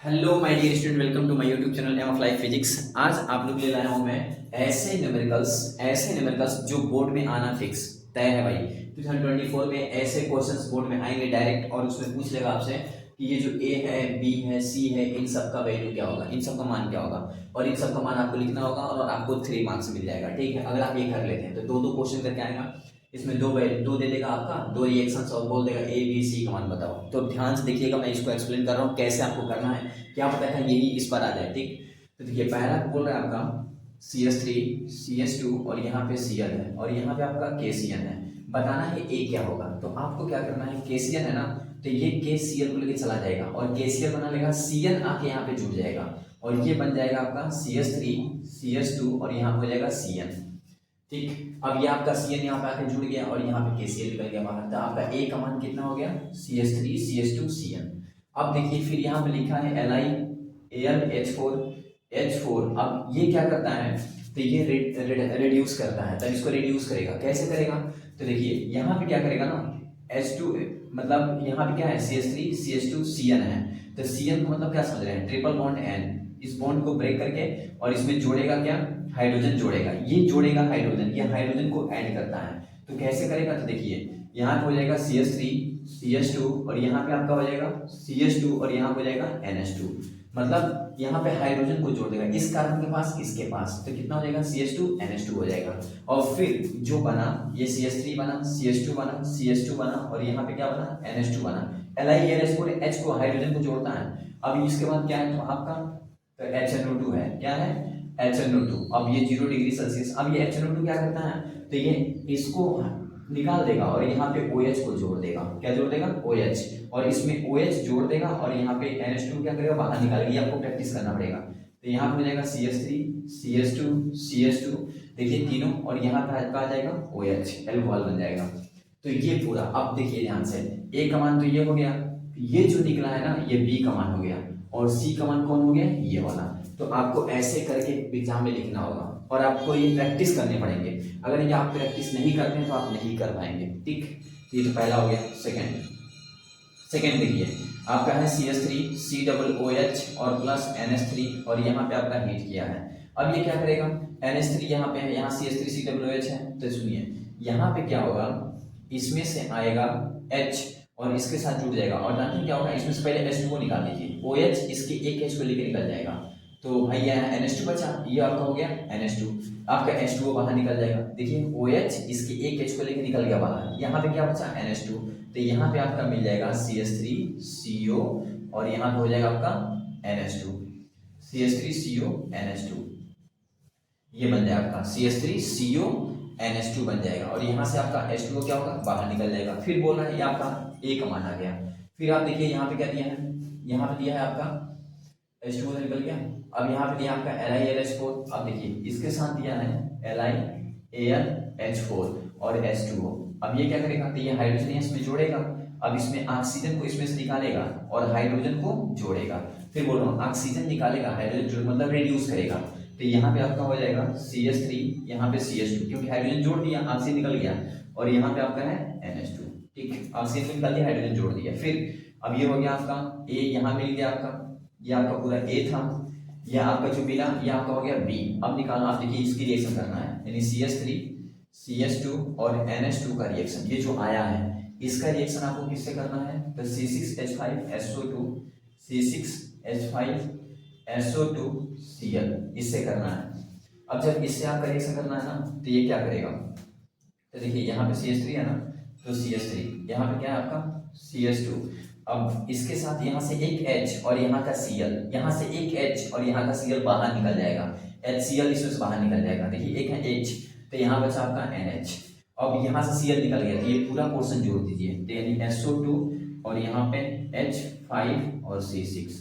Hello my dear student, welcome to my YouTube channel aim of life physics. आज आप लोग के लिए लाया हूं मैं ऐसे न्यूमेरिकल्स जो बोर्ड में आना फिक्स तय है भाई। 2024 में ऐसे क्वेश्चंस बोर्ड में आएंगे डायरेक्ट, और उसमें पूछ लेगा आपसे कि ये जो ए है, बी है, सी है, इन सब का वैल्यू क्या होगा, इन सब का मान क्या होगा, और इन सब का मान आपको लिखना होगा और आपको 3 मार्क्स मिल जाएगा। ठीक है, अगर आप ये कर लेते हैं तो दो दो क्वेश्चन करके आएगा। इसमें दो दे देगा आपका, दो रिएक्शंस और बोल देगा ए बी सी का मान बताओ। तो ध्यान से देखिएगा, मैं इसको एक्सप्लेन कर रहा हूँ कैसे आपको करना है, क्या पता है यही इस पर आ जाए। ठीक, तो देखिए पहला बोल रहा है आपका CS3 CS2 और यहाँ पे Cl है और यहाँ पे आपका KCl है। बताना है ए क्या होगा, तो आपको क्या करना है, KCl है ना, तो ये KCl को लेके चला जाएगा और KCl बना लेगा, Cl आके यहाँ पे जुड़ जाएगा और ये बन जाएगा आपका CS3 CS2 और यहाँ हो जाएगा Cl। ठीक, अब ये आपका Cl यहाँ पे आके जुड़ गया और यहाँ पे KCl निकल गया बाहर, तो आपका ए का मान कितना हो गया, CS3 CS2 Cl। अब देखिए फिर यहाँ पे लिखा है Al H4 अब ये क्या करता है, तो ये रिड्यूस करता है, तब इसको रिड्यूस करेगा। कैसे करेगा, तो देखिए यहाँ पे क्या करेगा ना, H2 मतलब यहाँ पे क्या है, CH3 CH2 Cn है, तो Cn को मतलब क्या समझ रहे हैं, ट्रिपल बॉन्ड N। इस बॉन्ड को ब्रेक करके और इसमें जोड़ेगा क्या, हाइड्रोजन जोड़ेगा, ये जोड़ेगा हाइड्रोजन, ये हाइड्रोजन को ऐड करता है। तो कैसे करेगा, तो देखिए यहाँ पे हो जाएगा CH3 CH2 और यहाँ पे आपका हो जाएगा CH2 और यहाँ हो जाएगा NH2, मतलब यहाँ पे हाइड्रोजन को जोड़ देगा इस कार्बन के पास इसके पास, तो कितना हो जाएगा CH2 NH2 हो जाएगा। और फिर जो बना ये CH3 बना, CH2 बना, CH2 बना और यहाँ पे क्या बना, NH2 बना। Li H को हाइड्रोजन को जोड़ता है। अब इसके बाद क्या है, तो आपका तो HNO2 है, क्या है HNO2। अब ये 0 डिग्री सेल्सियस, अब ये HNO2 क्या करता है, तो ये इसको निकाल देगा और यहाँ पे OH को जोड़ देगा। क्या जोड़ देगा, OH, और इसमें OH जोड़ देगा और यहाँ पे NH2 क्या करेगा, बाहर निकालेगा। ये आपको प्रैक्टिस करना पड़ेगा। तो यहाँ पे हो जाएगा CH3 CH2 CH2, देखिए तीनों, और यहाँ पे आ जाएगा OH, एल्कोहल बन जाएगा। तो ये पूरा, अब देखिए ध्यान से, ए का मान तो ये हो गया, ये जो निकला है ना ये बी का मान हो गया, और सी का मान कौन हो गया, ये वाला। तो आपको ऐसे करके एग्जाम में लिखना होगा और आपको ये प्रैक्टिस करने पड़ेंगे। अगर ये आप प्रैक्टिस नहीं करते हैं तो आप नहीं कर पाएंगे। ठीक, ये तो पहला हो गया। सेकंड देखिए आपका है CH3 COOH और प्लस NH3 और यहाँ पे आपका हीट किया है। अब ये क्या करेगा, NH3 यहाँ पे है, यहाँ CH3 COOH है, तो सुनिए यहाँ पे क्या होगा, इसमें से आएगा H और इसके साथ जुड़ जाएगा, और जानते हैं क्या होगा, इसमें से पहले H2 को निकाल लीजिए, OH इसके एक H को लेकर निकल जाएगा, तो भाई यहाँ NH2 बचा, ये आपका हो गया NH2, आपका H2O बाहर निकल जाएगा। देखिए OH इसके एक H को लेकर निकल गया बाहर, यहाँ पे क्या बचा NH2, तो यहाँ पे आपका मिल जाएगा CH3 CO और यहाँ पे हो जाएगा आपका NH2, CH3 CO NH2, ये बन जाएगा आपका CH3 CO NH2 बन जाएगा, और यहाँ से आपका H2O क्या होगा, बाहर निकल जाएगा। फिर बोल रहा है ये आपका ए का मान आ गया। फिर आप देखिए यहाँ पे क्या दिया है, यहाँ पे दिया है आपका H2O तो निकल गया। अब यहाँ पे दिया आपका LiLH4, अब देखिए इसके साथ दिया है LiAlH4 और H2O। अब ये क्या करेगा, तो ये हाइड्रोजन इसमें जोड़ेगा, अब इसमें ऑक्सीजन को इसमें से निकालेगा और हाइड्रोजन को जोड़ेगा। फिर बोल रहा हूँ ऑक्सीजन निकालेगा, हाइड्रोजन जोड़ मतलब रिड्यूस करेगा, तो यहाँ पे आपका हो जाएगा CH3, यहाँ पे CH2, क्योंकि हाइड्रोजन जोड़ दिया ऑक्सीजन निकल गया, और यहाँ पे आपका है NH2। ठीक, ऑक्सीजन निकाल दिया, हाइड्रोजन जोड़ दिया। फिर अब ये हो गया आपका ए, यहाँ मिल गया आपका, ये आपका पूरा ए था, यह आपका जो मिला ये आपका हो गया बी। अब निकालना, आप देखिए इसकी रिएक्शन करना है, यानी CH3 CH2 और NH2 का रिएक्शन, ये जो आया है इसका रिएक्शन आपको किससे करना है, तो C6H5SO2 C6H5SO2 Cl, इससे करना है। अब जब इससे आपका रिएक्शन करना है ना, तो ये क्या करेगा, तो देखिए यहाँ पे CH3 है ना, तो CH3, यहाँ पे क्या है आपका CH2, अब इसके साथ यहाँ से एक H और यहाँ का Cl, यहाँ से एक H और यहाँ का Cl बाहर निकल जाएगा, HCl इसमें से बाहर निकल जाएगा। देखिए एक है H, तो यहाँ बचा आपका NH, अब यहाँ से Cl निकल गया, तो ये पूरा पोर्शन जोड़ दीजिए, तो यानी SO2 और यहाँ पे H5 और C6,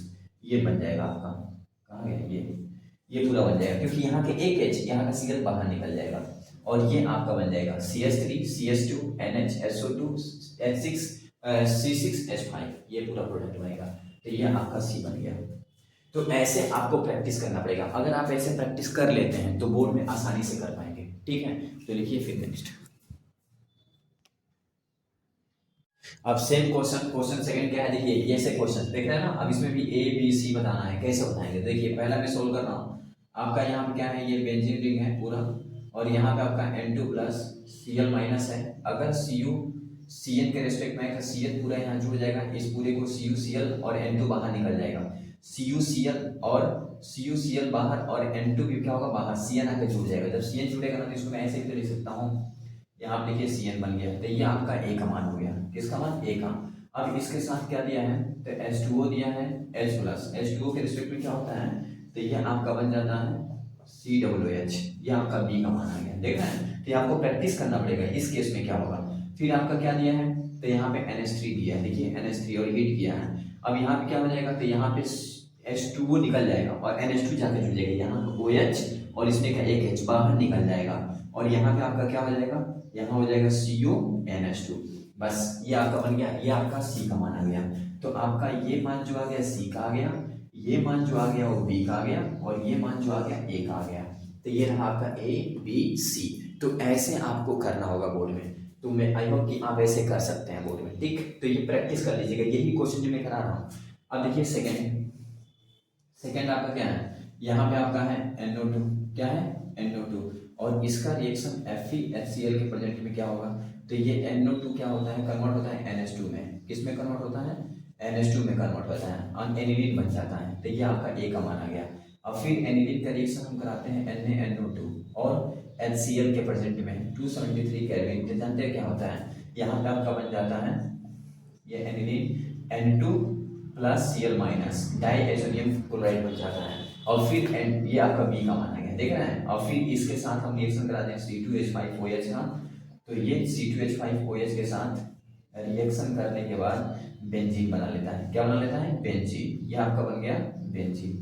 ये बन जाएगा आपका, कहाँ गया ये पूरा बन जाएगा, क्योंकि यहाँ के एक H, यहाँ का Cl बाहर निकल जाएगा, और ये आपका बन जाएगा CH3 CH2 NH SO2 H6 C6H5, ये पूरा प्रोडक्ट बनेगा। तो ये आपका C बन गया। तो ऐसे आपको प्रैक्टिस करना पड़ेगा, अगर आप ऐसे प्रैक्टिस कर लेते हैं तो बोर्ड में आसानी से कर पाएंगे। ठीक है, तो लिखिए फिर नेक्स्ट। अब सेम क्वेश्चन सेकंड क्या है, देखिए ये ऐसे क्वेश्चन देख रहे हैं ना। अब इसमें भी ए बी सी बताना है, कैसे बताएंगे। देखिए पहला मैं सोल्व कर रहा हूँ। आपका यहाँ पे क्या है, ये बेंजीन रिंग है पूरा, और यहाँ पे आपका N2 प्लस Cl माइनस है। अगर Cu Cn के रेस्पेक्ट में Cl पूरा यहाँ जुड़ जाएगा, इस पूरे को Cu Cl और N2 बाहर निकल जाएगा। Cu Cl बाहर और N2 भी क्या होगा बाहर, Cn आके जुड़ जाएगा। जब Cn जुड़ेगा ना तो इसको मैं ऐसे भी तो लिख सकता हूँ, यहाँ पे देखिए Cn बन गया। तो ये आपका ए का मान हो गया, किसका मान, ए का। अब इसके साथ क्या दिया है, तो H2O दिया है H प्लस, H2O के रिस्पेक्ट में क्या होता है, तो ये आपका बन जाता है COOH। ये आपका बी का मान आ गया, देख रहे हैं। तो आपको प्रैक्टिस करना पड़ेगा इस केस में क्या होगा। फिर आपका क्या दिया है, तो यहाँ पे NH3 दिया है, देखिए NH3 और हीट किया है। अब यहाँ पे क्या हो जाएगा, तो यहाँ पे H2O निकल जाएगा और NH2 जाके जुड़ जाएगा, यहाँ OH और इसमें का एक H बाहर निकल जाएगा, और यहाँ पे आपका क्या हो जाएगा, यहाँ हो जाएगा CONH2। बस ये आपका बन गया, ये आपका सी का मान आ गया। तो आपका ये मान जो आ गया सी का आ गया, ये मान जो आ गया वो बी का आ गया, और ये मान जो आ गया ए का आ गया। तो ये रहा आपका ए बी सी। तो ऐसे आपको करना होगा बोर्ड में। तो मैं आई होप कि आप ऐसे कर सकते हैं बोर्ड में, ठीक। तो ये प्रैक्टिस कर लीजिएगा, यही क्वेश्चन जो मैं करा रहा हूँ। अब देखिए सेकेंड आपका क्या है, यहाँ पे आपका है NO2, क्या है NO2, और इसका रिएक्शन FeHCl के प्रेजेंट में क्या होगा, तो ये NO2 क्या होता है, कन्वर्ट होता है NH2 में। किस में कन्वर्ट होता है, NH2 में कन्वर्ट होता है और एनिलीन बन जाता है। तो ये आपका ए का मान आ गया। अब फिर एनिलीन का रिएक्शन हम कराते हैं NaNO2 और HCl के प्रेजेंट में 273 केल्विन। तो जानते हैं क्या होता है, यहाँ पे आपका बन जाता है ये aniline N2 plus Cl minus diazonium chloride बन जाता है। और फिर ये आपका बी का मान आ गया, देख रहे हैं। और फिर इसके साथ हम रिएक्शन कराते हैं C2H5OH का। तो ये C2H5OH के साथ रिएक्शन करने के बाद बेंजीन बना लेता है, क्या बना लेता है, बेंजीन। ये आपका बन गया बेंजीन।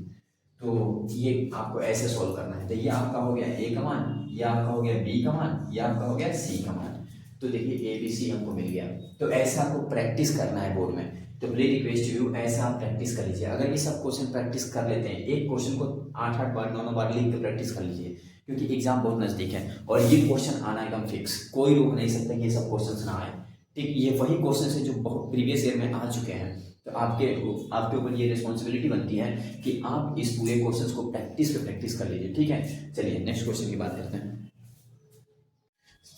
तो ये आपको ऐसे सोल्व करना है। तो ये आपका हो गया ए का मान, ये आपका हो गया बी का मान, ये आपका हो गया सी का मान। तो देखिए ABC हमको मिल गया। तो ऐसे आपको प्रैक्टिस करना है बोर्ड में। तो प्लीज रिक्वेस्ट यू, ऐसा आप प्रैक्टिस कर लीजिए। अगर ये सब क्वेश्चन प्रैक्टिस कर लेते हैं, एक क्वेश्चन को 8-8 बार 9-9 बार लिख के प्रैक्टिस कर लीजिए, क्योंकि एग्जाम बहुत नजदीक है और ये क्वेश्चन आना एकदम फिक्स, कोई रोक नहीं सकता कि ये सब क्वेश्चन ना आए, ठीक। ये वही क्वेश्चन है जो बहुत प्रीवियस ईयर में आ चुके हैं। तो आपके ऊपर ये रिस्पॉन्सिबिलिटी बनती है कि आप इस पूरे क्वेश्चन को प्रैक्टिस पे प्रैक्टिस कर लीजिए, ठीक है। चलिए नेक्स्ट क्वेश्चन की बात करते हैं।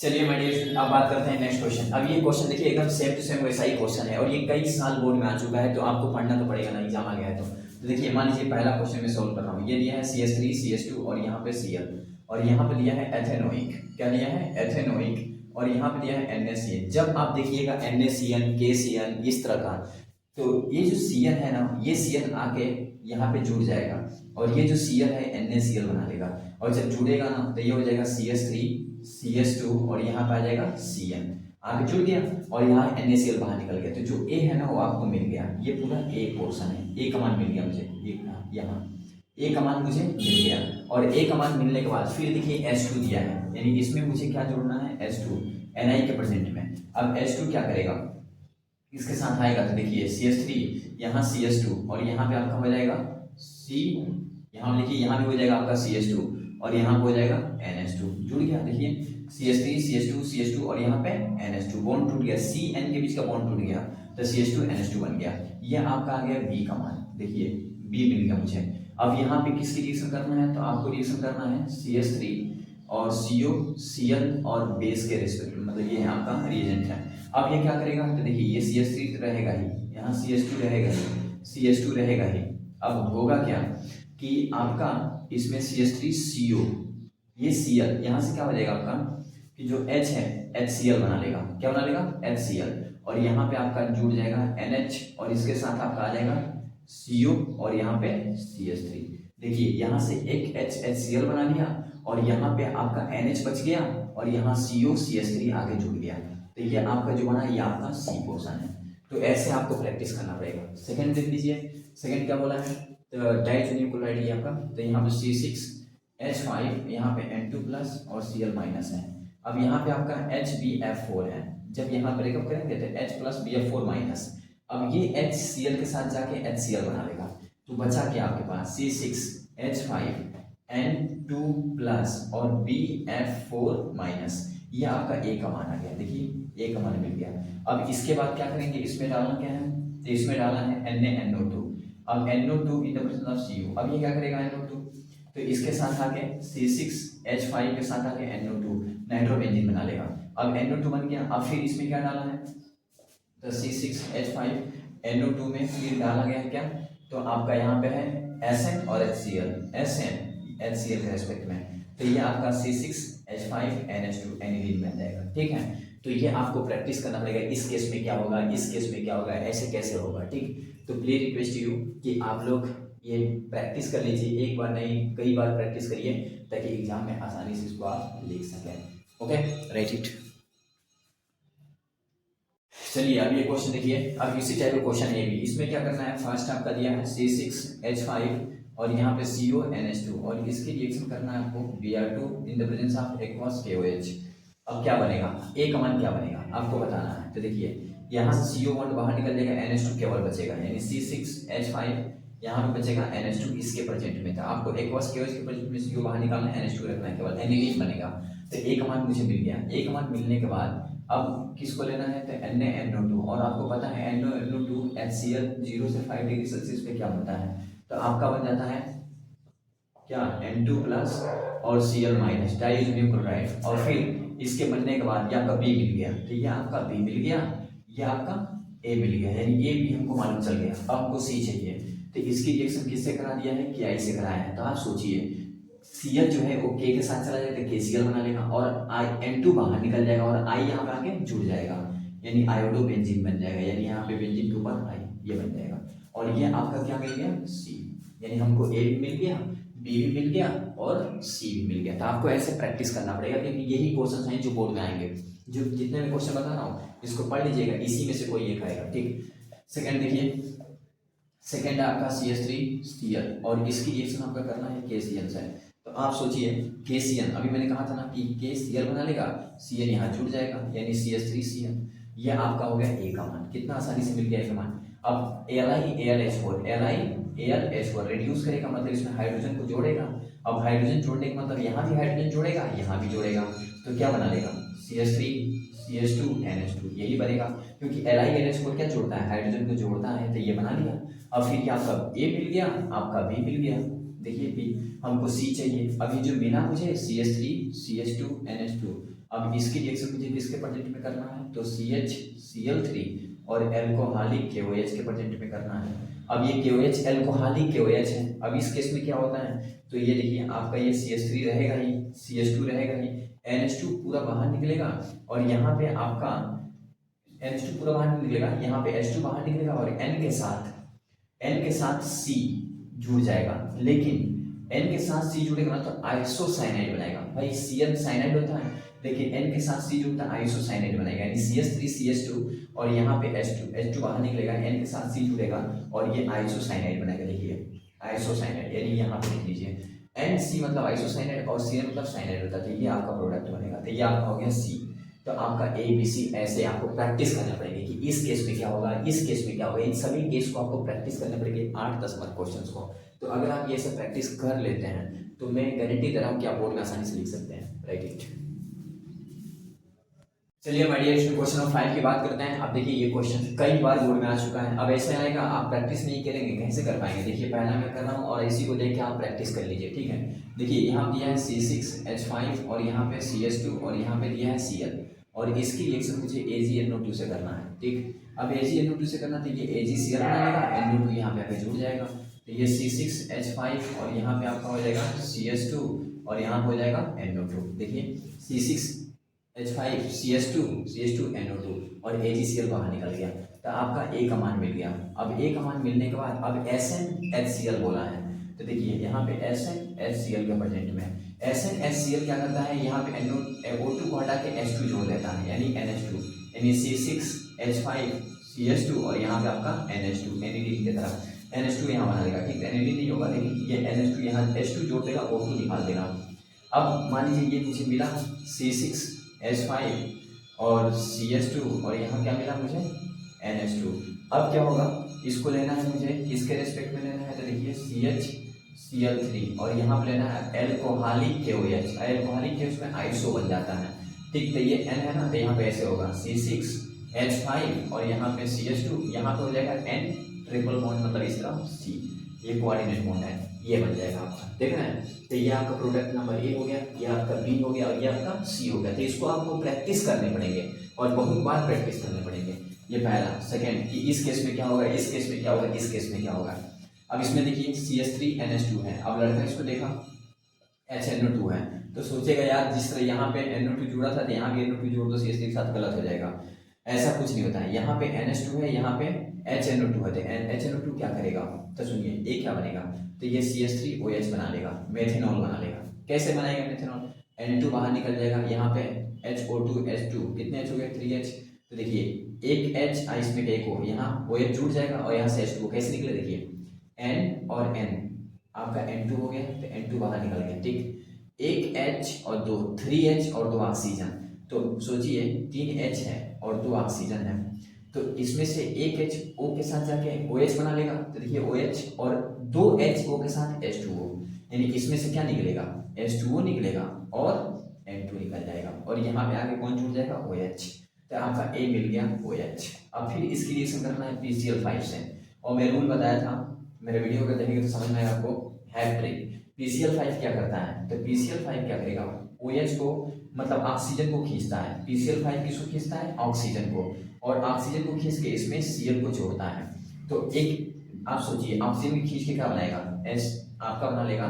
चलिए माय डियर, अब बात करते हैं नेक्स्ट क्वेश्चन। अब ये क्वेश्चन देखिए एकदम सेम टू सेम वैसा ही क्वेश्चन है और ये कई साल बोर्ड में आ चुका है, तो आपको पढ़ना तो पड़ेगा ना, एग्जाम आ गया है तो देखिए मान लीजिए पहला क्वेश्चन में सोल्व कर रहा हूँ। ये दिया है CH3 CH2 और यहाँ पे Cl, और यहाँ पे दिया है एथेनोइक, क्या दिया है एथेनोइक, और यहाँ पे दिया है NaCN। जब आप देखिएगा NaCN KCN इस तरह का, तो ये जो Cn है ना, ये Cn आके यहाँ पे जुड़ जाएगा और ये जो Cl है NaCl बना लेगा, और जब जुड़ेगा ना तो ये हो जाएगा CH3 CH2 और यहाँ पे आ जाएगा Cn, आगे जुड़ गया और यहाँ NaCl बाहर निकल गया। तो जो A है ना वो आपको मिल गया, ये पूरा A पोर्शन है, A का मान मिल गया मुझे, यहाँ A का मान मुझे मिल गया। और A का मान मिलने के बाद फिर देखिए H2 दिया है, यानी इसमें मुझे क्या जोड़ना है, H2 Ni के प्रेजेंट में। अब H2 क्या करेगा, इसके साथ आएगा तो देखिए CH3 यहाँ CH2 और यहाँ पे आपका हो जाएगा C, यहाँ देखिए यहाँ भी हो जाएगा आपका CH2 और यहाँ पे हो जाएगा NH2, जुड़ गया। देखिए CH3 CH2 CH2 और यहाँ पे NH2, बॉन्ड टूट गया, CN के बीच का बॉन्ड टूट गया तो CH2 NH2 बन गया। ये आपका आ गया B का मान, देखिए B मिल गया मुझे। अब यहाँ पे किसकी रिएक्शन करना है, तो आपको रिएक्शन करना है CH3 और CO Cl और बेस के रेस्पेक्ट में, मतलब ये है आपका रिएजेंट है। अब ये क्या करेगा, तो देखिए ये CH3 रहेगा ही, यहाँ CH2 रहेगा ही, CH2 रहेगा ही। अब होगा क्या कि आपका इसमें CH3 CO, ये Cl यहाँ से क्या हो जाएगा आपका कि जो H है HCl बना लेगा, क्या बना लेगा HCl, और यहाँ पे आपका जुड़ जाएगा NH और इसके साथ आपका आ जाएगा CO और यहाँ पे CH3। देखिए यहाँ से एक H HCl बना लिया और यहाँ पे आपका NH बच गया और यहाँ CO CH3 आगे जुड़ गया। तो ये आपका जो बना ये आपका C पोर्शन है। तो ऐसे आपको प्रैक्टिस करना पड़ेगा। सेकंड देख लीजिए, सेकंड क्या बोला है, तो डाइजोनियम क्लोराइड ये आपका, तो यहाँ पे C6H5 यहाँ पे N2 प्लस और Cl माइनस है। अब यहाँ पे आपका HbF4 है, जब यहाँ ब्रेकअप करेंगे तो H प्लस BF4 माइनस। अब ये HCl के साथ जाके HCl बना लेगा, तो बचा क्या आपके पास C6H5 N2 प्लस और BF4 माइनस। ये आपका ए का मान आ गया, देखिए ए का मान मिल गया। अब इसके बाद क्या करेंगे, इसमें डालना क्या है, तो इसमें डालना है NaNO2। अब NO2 in the presence of CO, अब ये क्या करेगा NO2, तो इसके साथ आके C6H5 के साथ आके NO2 नाइट्रोबेंजीन बना लेगा। अब NO2 बन गया, अब फिर इसमें क्या डाला है, तो C6H5 NO2 में फिर डाला गया है क्या, तो आपका यहाँ पे है SN और HCl, SN HCl के रेस्पेक्ट में, तो ये आपका C6H5 NH2 एनिलीन बन जाएगा। ठीक है, तो ये आपको प्रैक्टिस करना पड़ेगा, इस केस में क्या होगा, इस केस में क्या होगा, ऐसे कैसे होगा। ठीक, तो प्लीज रिक्वेस्ट यू कि आप लोग ये प्रैक्टिस कर लीजिए, एक बार नहीं कई बार प्रैक्टिस करिए, ताकि एग्जाम में आसानी से इसको आप लिख सकें। Okay, right it. चलिए अब ये क्वेश्चन देखिए, अब इसी टाइप का क्वेश्चन है भी, इसमें क्या करना है, फर्स्ट आपका दिया है C6H5 और यहाँ पे CONH2 और इसके रिएक्शन करना है आपको Br2 in the presence of aqueous KOH। अब क्या बनेगा, ए का मान क्या बनेगा आपको बताना है। तो देखिए यहाँ से CO बॉन्ड बाहर निकल जाएगा, NH2 केवल बचेगा, यानी C6H5 यहाँ पे बचेगा, NH2 इसके प्रेजेंट में था, आपको एक्वस KOH के प्रेजेंट में CO बाहर निकालना है, NH2 रखना है, केवल एनिलीन बनेगा। तो ए का मान मुझे मिल गया, ए का मान मिलने के बाद अब किसको लेना है, तो NaNO2, और आपको पता है NaNO2 HCl 0 से 5 डिग्री सेल्सियस पे क्या बनता है, तो आपका बन जाता है क्या, N2 प्लस और Cl माइनस डाइअमोनियम क्लोराइड, और फिर इसके बनने के बाद ये आपका B मिल गया, तो ये आपका B मिल गया, ये आपका A मिल गया, यानी A भी हमको मालूम चल गया। अब हमको C चाहिए, तो इसकी रिएक्शन किससे करा दिया है, Ki से कराया है। तो आप सोचिए Cl जो है वो K के साथ चला जाएगा, KCl बना लेगा, और N2 बाहर निकल जाएगा और I यहाँ पे आके जुड़ जाएगा, यानी आयोडो बेंजीन बन जाएगा, यानी यहाँ पे बेंजीन के ऊपर I ये बन जाएगा, और ये आपका क्या मिल गया, C, यानी हमको A भी मिल गया, B भी मिल गया और C भी मिल गया। तो आपको ऐसे प्रैक्टिस करना पड़ेगा, क्योंकि यही क्वेश्चन हैं जो बोर्ड में आएंगे, जो जितने भी क्वेश्चन बता रहा हूँ इसको पढ़ लीजिएगा, इसी में से कोई एक आएगा। ठीक, सेकंड देखिए, सेकंड है आपका CH3Cl और इसकी रिएक्शन आपका करना है KCl से। तो आप सोचिए KCl, अभी मैंने कहा था ना कि KCl बना लेगा, Cl यहाँ जुड़ जाएगा, यानी CH3Cl, ये आपका हो गया ए का मान, कितना आसानी से मिल गया ए का मान। अब AlH4 रिड्यूस करेगा, मतलब इसमें हाइड्रोजन को जोड़ेगा, अब हाइड्रोजन जोड़ने का मतलब यहाँ भी हाइड्रोजन जोड़ेगा, यहाँ भी जोड़ेगा, तो क्या बना लेगा, CH3 CH2 NH2, यही बनेगा, क्योंकि LiNH4 क्या जोड़ता है, हाइड्रोजन को जोड़ता है, तो ये बना लिया। अब फिर क्या, आपका A मिल गया, आपका B मिल गया, देखिए B, हमको C चाहिए, अभी जो मिला मुझे CH3 CH2 NH2, अब इसकी रिएक्शन मुझे किसके प्रेजेंट में करना है, तो CHCl3 और एल्कोहलिक KOH के प्रेजेंट में करना है। अब ये KOH एल्कोहलिक KOH है, अब इस केस में क्या होता है, तो ये देखिए आपका ये CH3 रहेगा ही, CH2 रहेगा ही, NH2 पूरा बाहर निकलेगा, और यहाँ पे आपका NH2 पूरा बाहर निकलेगा, यहाँ पे H2 बाहर निकलेगा, और N के साथ C जुड़ जाएगा, लेकिन N के साथ C जुड़ेगा ना तो आइसोसाइनाइड बनाएगा। भाई Cl साइनाइड होता है, लेकिन N के साथ C जुड़ता है आइसोसाइनाइड बनाएगा, यानी CH3 CH2 और यहाँ पे H2 बाहर निकलेगा, N के साथ C जुड़ेगा और ये आइसोसाइनाइड बनाएगा। देखिए आइसोसाइनाइड, यानी यहाँ पे लिख लीजिए NC मतलब आइसोसाइनाइड और Cl मतलब साइनाइड होता है, तो ये आपका प्रोडक्ट बनेगा, तो ये आपका हो गया C। तो आपका ABC ऐसे आपको प्रैक्टिस करना पड़ेगा कि इस केस में क्या होगा, इस केस में क्या होगा, इन सभी केस को आपको प्रैक्टिस करने पड़ेगी 8-10 मार्क क्वेश्चंस को। तो अगर आप ये सब प्रैक्टिस कर लेते हैं तो मैं गारंटी दे रहा हूँ कि आप बोर्ड में आसानी से लिख सकते हैं। Write it. चलिए my dear student, question number 5 की बात करते हैं। अब देखिए ये क्वेश्चन कई बार बोर्ड में आ चुका है, अब ऐसे आएगा आप प्रैक्टिस नहीं करेंगे कैसे कर पाएंगे। देखिए पहला मैं कर रहा हूँ और इसी को देख के आप प्रैक्टिस कर लीजिए, ठीक है। देखिए यहाँ दिया है C6H5 और यहाँ पे CH2 और यहाँ पे दिया है Cl, और इसकी रिएक्शन मुझे AgNO2 से करना है, ठीक। अब AgNO2 से करना, तो ये AgCl बना लेगा, NO2 यहाँ पे आके जुड़ जाएगा, तो ये C6H5 और यहाँ पे आपका हो जाएगा CH2 और यहाँ हो जाएगा NO2। देखिए C6H5 CH2 NO2 और AgCl बाहर निकल गया, तो आपका A का मान मिल गया। अब A का मान मिलने के बाद अब SnHCl बोला है, तो देखिए यहाँ पे SnHCl के प्रेजेंट में SnHCl क्या करता है, यहाँ पे O2 को हटा के H2 जोड़ देता है, यानी NH2, यानी C6H5 CH2 और यहाँ पे आपका NH2 एनिलीन की तरह NH2 यहाँ बना देगा, ठीक है। एनिलीन नहीं होगा लेकिन ये NH2 यहाँ H2 जोड़ देगा, O2 निकाल देगा। अब मान लीजिए ये मुझे मिला C6H5 और CH2 और यहाँ क्या मिला मुझे NH2। अब क्या होगा, इसको लेना है मुझे किसके रेस्पेक्ट में लेना है, तो देखिए CHCl3 और यहाँ पे लेना है एल्कोहलिक KOH। एल्कोहलिक KOH में आइसो बन जाता है, ठीक। तो ये N है ना, तो यहाँ पे ऐसे होगा C6H5 और यहाँ पे CH2, यहाँ पे हो जाएगा N ट्रिपल बॉन्ड, मतलब इस तरह C, ये कोऑर्डिनेट बॉन्ड है, ये बन जाएगा आपका। देख रहे हैं, तो ये आपका प्रोडक्ट नंबर ए हो गया, ये आपका बी हो गया और ये आपका सी हो गया। तो इसको आपको प्रैक्टिस करने पड़ेंगे और बहुत बार प्रैक्टिस करने पड़ेंगे। ये पहला। सेकेंड कि इस केस में क्या होगा, इस केस में क्या होगा, इस केस में क्या होगा। अब इसमें देखिए CH3NH2 है, अब लड़का इसको देखा HNO2 है, तो सोचेगा यार जिस तरह यहाँ पे NO2 जुड़ा था तो यहाँ भी NO2 जोड़ दो CH3 के साथ, गलत हो जाएगा। ऐसा कुछ नहीं होता है, यहाँ पे NH2 है, यहाँ पे HNO2 है, तो HNO2 क्या करेगा, तो सुनिए ये क्या बनेगा, तो ये CH3OH बना लेगा, मेथेनॉल बना लेगा। कैसे बनाएगा मेथेनॉल, N2 बाहर निकल जाएगा, यहाँ पे HO2H2, कितने H हो गए, 3H। तो देखिए एक H इसमें एक हो, यहाँ OH जुड़ जाएगा और यहाँ से H2 कैसे निकले, देखिए N और N, आपका N2 हो गया तो N2 बाहर निकल गया, ठीक। एक H और दो, 3H और 2 ऑक्सीजन, तो सोचिए 3H है और 2 ऑक्सीजन है, तो इसमें से एक H O के साथ जाके OH बना लेगा, तो देखिए OH और 2 H O के साथ H2O, यानी इसमें से क्या निकलेगा, H2O निकलेगा और N2 निकल जाएगा और यहाँ पे आगे कौन जुड़ जाएगा, OH। तो आपका A मिल गया OH। अब फिर इसकी रिएक्शन करना है PCl5 से, और मैं रूल बताया था, मेरे वीडियो को देखेंगे तो समझ में आएगा आपको, हैट्रिक। PCl5 क्या करता है, तो PCl5 क्या करेगा, OH को मतलब ऑक्सीजन को खींचता है, PCl5 किसको खींचता है, ऑक्सीजन को, और ऑक्सीजन को खींच के इसमें Cl को जोड़ता है। तो एक आप सोचिए ऑक्सीजन को खींच के क्या बनाएगा, H आपका बना लेगा,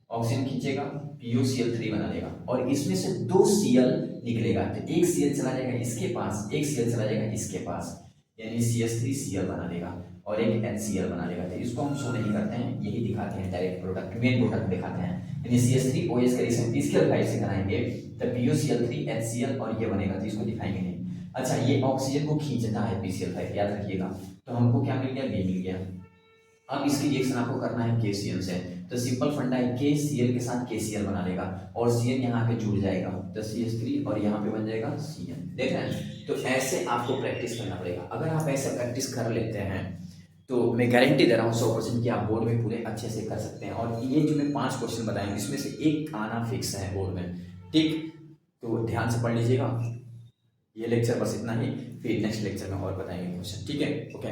ऑक्सीजन खींचेगा PuCl3 बना लेगा और इसमें से 2 Cl निकलेगा, तो एक Cl चला जाएगा इसके पास, एक Cl चला जाएगा इसके पास, यानी CH3Cl बना लेगा और एक HCl बना लेगा। तो इसको हम शो नहीं करते हैं, यही दिखाते हैं, डायरेक्ट प्रोडक्ट मेन प्रोडक्ट दिखाते हैं। यानी CH3OH का रिएक्शन PCl5 से कराएंगे तो PuCl3 HCl और ये बनेगा, तो इसको दिखाएंगे नहीं। अच्छा, ये ऑक्सीजन को खींचता है PCl5, याद रखिएगा, तो हमको क्या मिल गया, B मिल गया। अब इसकी रिएक्शन आपको करना है KCl से, तो सिंपल फंडा है, KCl के साथ KCl बना लेगा और Cl यहाँ पे जुड़ जाएगा, तो CH3 और यहाँ पे बन जाएगा Cl। देख रहे हैं, तो ऐसे आपको प्रैक्टिस करना पड़ेगा। अगर आप ऐसे प्रैक्टिस कर लेते हैं तो मैं गारंटी दे रहा हूँ 100% कि आप बोर्ड में पूरे अच्छे से कर सकते हैं। और ये जो मैं 5 क्वेश्चन बताए इसमें से एक आना फिक्स है बोर्ड में, ठीक। तो ध्यान से पढ़ लीजिएगा। ये लेक्चर बस इतना ही, फिर नेक्स्ट लेक्चर में और बताएंगे क्वेश्चन, ठीक है, ओके।